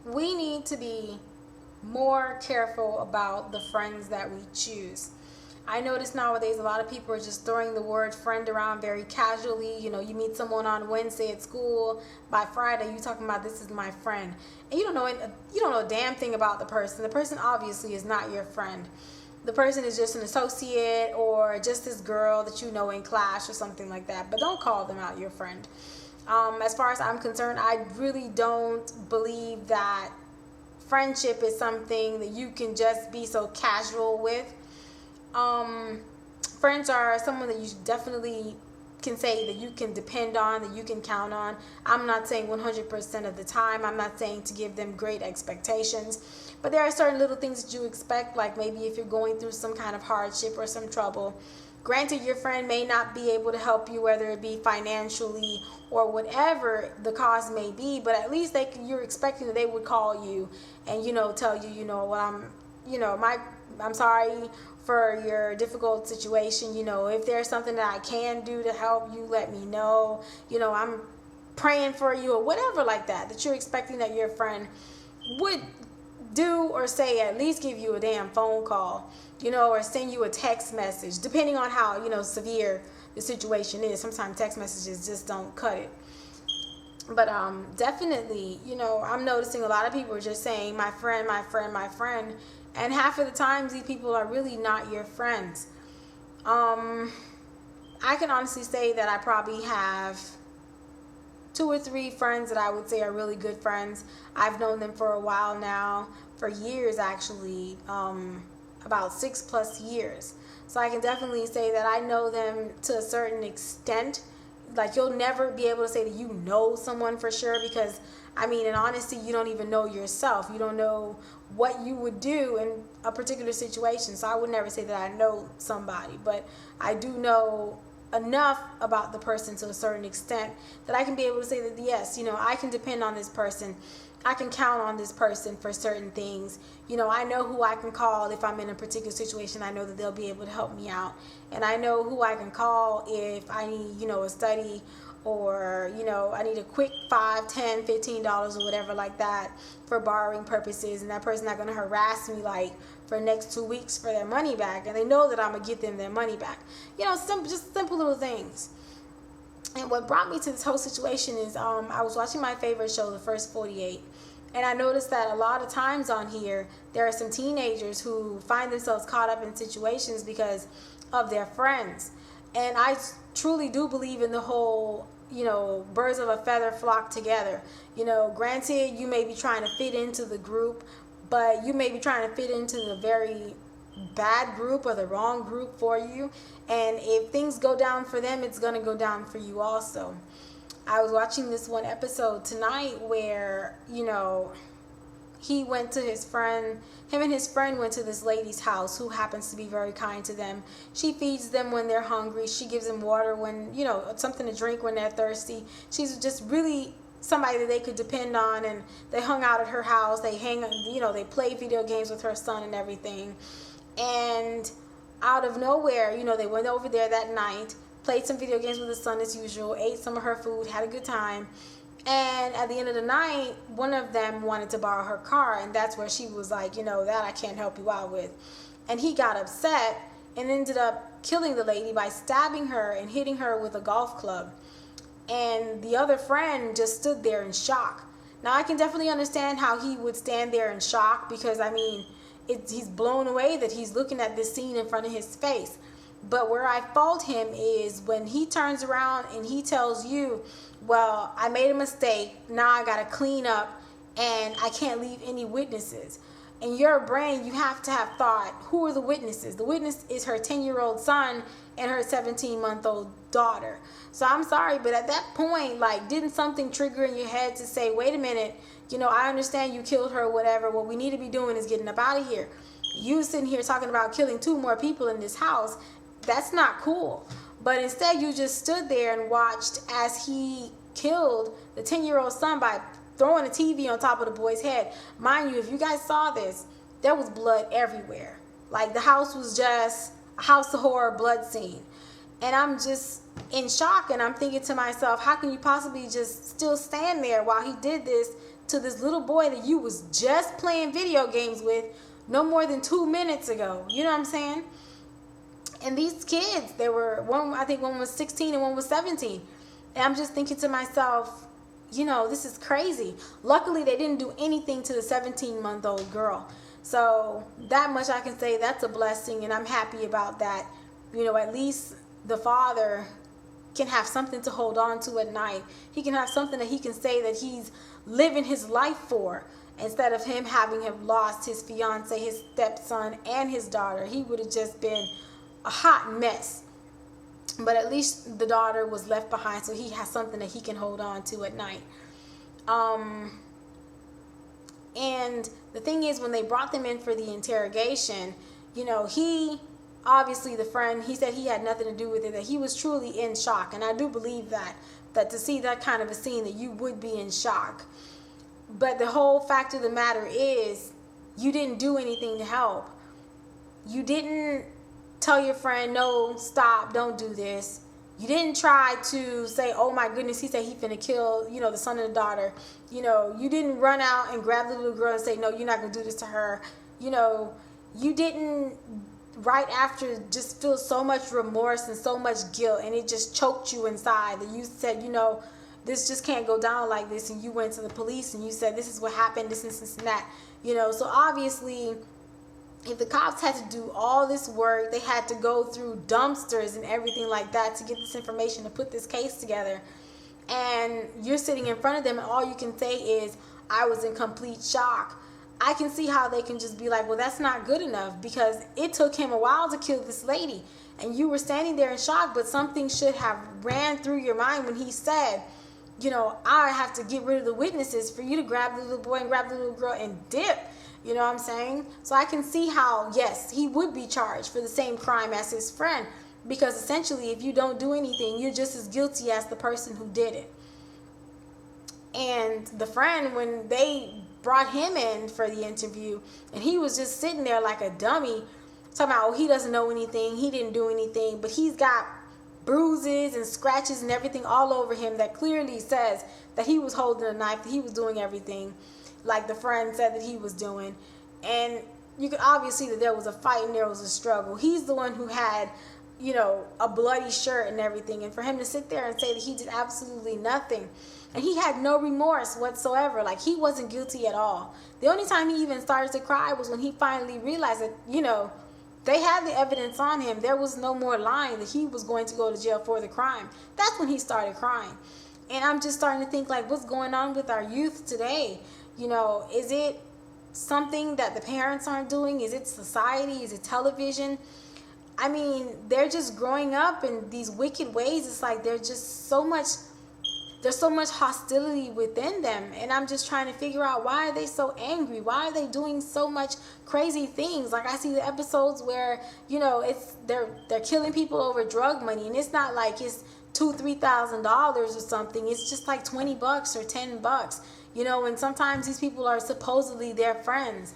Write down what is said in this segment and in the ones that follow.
we need to be more careful about the friends that we choose. I notice nowadays a lot of people are just throwing the word friend around very casually. You know, you meet someone on Wednesday at school, by Friday you talking about this is my friend, and you don't know a damn thing about the person. The person obviously is not your friend. The person is just an associate or just this girl that you know in class or something like that. But don't call them out your friend. As far as I'm concerned, I really don't believe that friendship is something that you can just be so casual with. um, Friends are someone that you definitely can say that you can depend on, that you can count on. I'm not saying 100% of the time. I'm not saying to give them great expectations. But there are certain little things that you expect, like maybe if you're going through some kind of hardship or some trouble. Granted, your friend may not be able to help you, whether it be financially or whatever the cause may be, but at least you're expecting that they would call you and, tell you, what I'm sorry for your difficult situation. If there's something that I can do to help you, let me know. I'm praying for you or whatever like that you're expecting that your friend would do or say. At least give you a damn phone call, or send you a text message, depending on how, severe the situation is. Sometimes text messages just don't cut it. But definitely, I'm noticing a lot of people are just saying my friend, my friend, my friend, and half of the times these people are really not your friends. I can honestly say that I probably have two or three friends that I would say are really good friends. I've known them for a while now, for years actually, about 6+ years. So I can definitely say that I know them to a certain extent. Like, you'll never be able to say that you know someone for sure, because in honesty, you don't even know yourself. You don't know what you would do in a particular situation. So I would never say that I know somebody, but I do know enough about the person to a certain extent that I can be able to say that yes, I can depend on this person. I can count on this person for certain things. I know who I can call if I'm in a particular situation. I know that they'll be able to help me out. And I know who I can call if I need, a study, or, I need a quick $5, $10, $15 or whatever like that for borrowing purposes. And that person's not going to harass me like for the next 2 weeks for their money back. And they know that I'm going to get them their money back. Just simple little things. And what brought me to this whole situation is I was watching my favorite show, The First 48. And I noticed that a lot of times on here, there are some teenagers who find themselves caught up in situations because of their friends. And I truly do believe in the whole, birds of a feather flock together. Granted, you may be trying to fit into the group, but you may be trying to fit into the very bad group or the wrong group for you. And if things go down for them, it's going to go down for you also. I was watching this one episode tonight where, he went to his friend, him and his friend went to this lady's house who happens to be very kind to them. She feeds them when they're hungry. She gives them water when, something to drink when they're thirsty. She's just really somebody that they could depend on, and they hung out at her house. They they played video games with her son and everything. And out of nowhere, they went over there that night, played some video games with the son as usual, ate some of her food, had a good time. And at the end of the night, one of them wanted to borrow her car, and that's where she was like, that I can't help you out with. And he got upset and ended up killing the lady by stabbing her and hitting her with a golf club. And the other friend just stood there in shock. Now, I can definitely understand how he would stand there in shock, because, he's blown away that he's looking at this scene in front of his face. But where I fault him is when he turns around and he tells you, well, I made a mistake, now I got to clean up, and I can't leave any witnesses. In your brain, you have to have thought, who are the witnesses? The witness is her 10-year-old son and her 17-month-old daughter. So I'm sorry, but at that point, didn't something trigger in your head to say, wait a minute, I understand you killed her, whatever. What we need to be doing is getting up out of here. You sitting here talking about killing 2 more people in this house. That's not cool. But instead, you just stood there and watched as he killed the 10-year-old son by throwing a TV on top of the boy's head. Mind you, if you guys saw this, there was blood everywhere. The house was just a house of horror blood scene. And I'm just in shock, and I'm thinking to myself, how can you possibly just still stand there while he did this to this little boy that you was just playing video games with no more than 2 minutes ago. You know what I'm saying? And these kids, they were I think one was 16 and one was 17. And I'm just thinking to myself, this is crazy. Luckily, they didn't do anything to the 17-month-old girl. So that much I can say, that's a blessing, and I'm happy about that. At least the father can have something to hold on to at night. He can have something that he can say that he's living his life for, instead of him having lost his fiance, his stepson, and his daughter. He would have just been a hot mess. But at least the daughter was left behind, so he has something that he can hold on to at night. And the thing is, when they brought them in for the interrogation, he, obviously the friend, he said he had nothing to do with it, that he was truly in shock. And I do believe that to see that kind of a scene, that you would be in shock. But the whole fact of the matter is, you didn't do anything to help. You didn't tell your friend, no, stop, don't do this. You didn't try to say, oh my goodness, he said he finna kill, the son and the daughter. You didn't run out and grab the little girl and say, no, you're not gonna do this to her. You didn't, right after, just feel so much remorse and so much guilt, and it just choked you inside, that you said, this just can't go down like this, and you went to the police and you said, this is what happened, this and that. So obviously, if the cops had to do all this work, they had to go through dumpsters and everything like that to get this information, to put this case together, and you're sitting in front of them and all you can say is, I was in complete shock. I can see how they can just be like, well, that's not good enough, because it took him a while to kill this lady, and you were standing there in shock, but something should have ran through your mind when he said, I have to get rid of the witnesses for you to grab the little boy and grab the little girl and dip. You know what I'm saying? So I can see how, yes, he would be charged for the same crime as his friend, because essentially, if you don't do anything, you're just as guilty as the person who did it. And the friend, when they brought him in for the interview, and he was just sitting there like a dummy, talking about, oh, he doesn't know anything, he didn't do anything, but he's got bruises and scratches and everything all over him that clearly says that he was holding a knife, that he was doing everything like the friend said that he was doing. And you could obviously see that there was a fight and there was a struggle. He's the one who had, a bloody shirt and everything. And for him to sit there and say that he did absolutely nothing, and he had no remorse whatsoever, like he wasn't guilty at all. The only time he even started to cry was when he finally realized that, they had the evidence on him. There was no more lying, that he was going to go to jail for the crime. That's when he started crying. And I'm just starting to think, like, what's going on with our youth today? Is it something that the parents aren't doing? Is it society? Is it television? I mean, they're just growing up in these wicked ways. It's like there's so much hostility within them. And I'm just trying to figure out, why are they so angry? Why are they doing so much crazy things? Like, I see the episodes where, they're killing people over drug money. And it's not like it's $2,000-$3,000 or something. It's just like $20 or $10. And sometimes these people are supposedly their friends.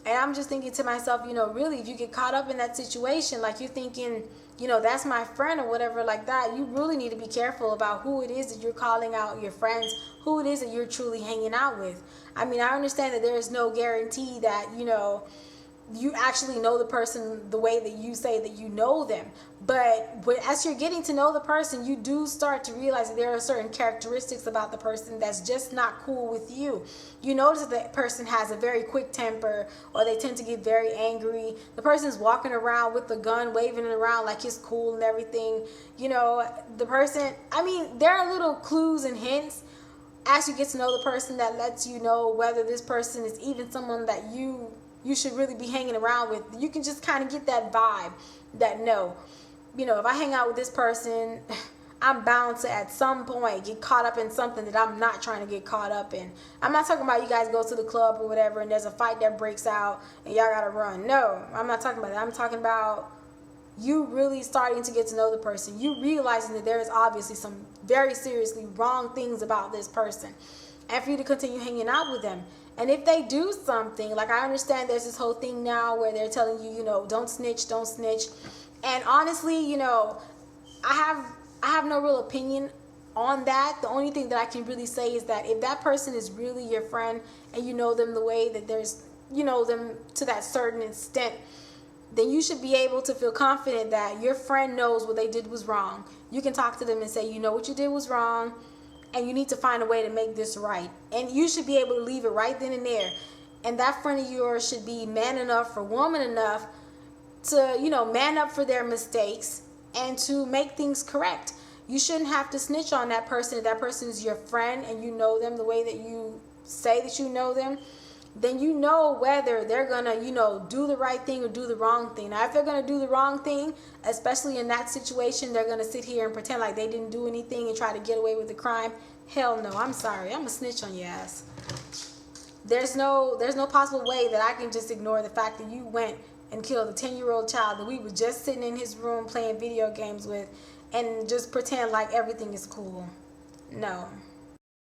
And I'm just thinking to myself, really, if you get caught up in that situation, like you're thinking, that's my friend or whatever like that, you really need to be careful about who it is that you're calling out your friends, who it is that you're truly hanging out with. I mean, I understand that there is no guarantee that, you actually know the person the way that you say that you know them. But as you're getting to know the person, you do start to realize that there are certain characteristics about the person that's just not cool with you. You notice that the person has a very quick temper, or they tend to get very angry. The person's walking around with the gun, waving it around like it's cool and everything. The person, I mean, there are little clues and hints as you get to know the person that lets you know whether this person is even someone that you should really be hanging around with. You can just kind of get that vibe that, no, if I hang out with this person, I'm bound to at some point get caught up in something that I'm not trying to get caught up in. I'm not talking about you guys go to the club or whatever and there's a fight that breaks out and y'all gotta run. No, I'm not talking about that. I'm talking about you really starting to get to know the person. You realizing that there is obviously some very seriously wrong things about this person, and for you to continue hanging out with them. And if they do something, like I understand there's this whole thing now where they're telling you, don't snitch, don't snitch. And honestly, I have no real opinion on that, the only thing that I can really say is that if that person is really your friend and you know them the way that there's, you know them to that certain extent, then you should be able to feel confident that your friend knows what they did was wrong. You can talk to them and say, you know what you did was wrong, and you need to find a way to make this right. And you should be able to leave it right then and there. And that friend of yours should be man enough or woman enough to, you know, man up for their mistakes and to make things correct. You shouldn't have to snitch on that person. If that person is your friend and you know them the way that you say that you know them, then you know whether they're going to, you know, do the right thing or do the wrong thing. Now, if they're going to do the wrong thing, especially in that situation, they're going to sit here and pretend like they didn't do anything and try to get away with the crime. Hell no, I'm sorry. I'm going to snitch on your ass. There's no possible way that I can just ignore the fact that you went and killed a 10-year-old child that we were just sitting in his room playing video games with and just pretend like everything is cool. No.